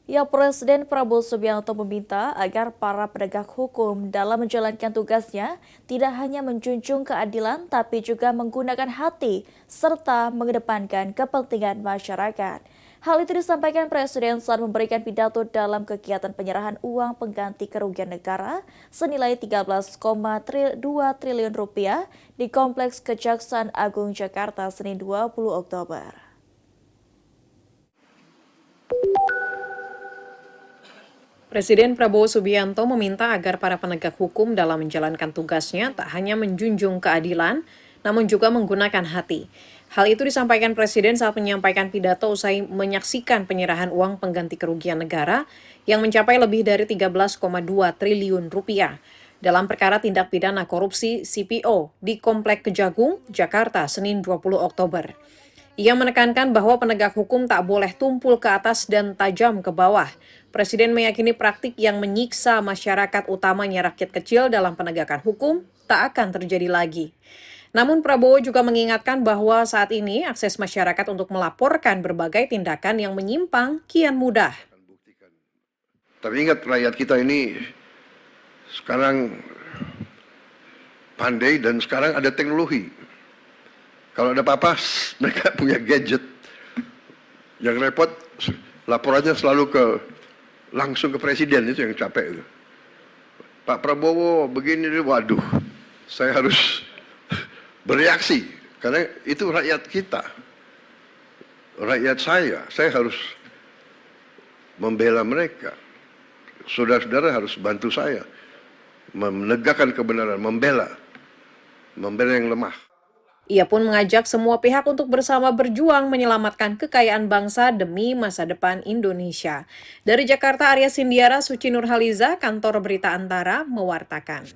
Ya, Presiden Prabowo Subianto meminta agar para penegak hukum dalam menjalankan tugasnya tidak hanya menjunjung keadilan, tapi juga menggunakan hati serta mengedepankan kepentingan masyarakat. Hal itu disampaikan Presiden saat memberikan pidato dalam kegiatan penyerahan uang pengganti kerugian negara senilai 13,2 triliun rupiah di Kompleks Kejaksaan Agung Jakarta Senin 20 Oktober. Presiden Prabowo Subianto meminta agar para penegak hukum dalam menjalankan tugasnya tak hanya menjunjung keadilan, namun juga menggunakan hati. Hal itu disampaikan Presiden saat menyampaikan pidato usai menyaksikan penyerahan uang pengganti kerugian negara yang mencapai lebih dari 13,2 triliun rupiah dalam perkara tindak pidana korupsi CPO di Komplek Kejagung, Jakarta, Senin 20 Oktober. Ia menekankan bahwa penegak hukum tak boleh tumpul ke atas dan tajam ke bawah. Presiden meyakini praktik yang menyiksa masyarakat, utamanya rakyat kecil dalam penegakan hukum, tak akan terjadi lagi. Namun Prabowo juga mengingatkan bahwa saat ini akses masyarakat untuk melaporkan berbagai tindakan yang menyimpang kian mudah. Tapi ingat, rakyat kita ini sekarang pandai dan sekarang ada teknologi. Kalau ada apa-apa, mereka punya gadget. Yang repot, laporannya selalu langsung ke presiden, itu yang capek. Itu. Pak Prabowo begini, waduh, saya harus bereaksi. Karena itu rakyat kita. Rakyat saya harus membela mereka. Saudara-saudara harus bantu saya. Menegakkan kebenaran, membela yang lemah. Ia pun mengajak semua pihak untuk bersama berjuang menyelamatkan kekayaan bangsa demi masa depan Indonesia. Dari Jakarta, Arya Sindiara, Suci Nurhaliza, Kantor Berita Antara, mewartakan.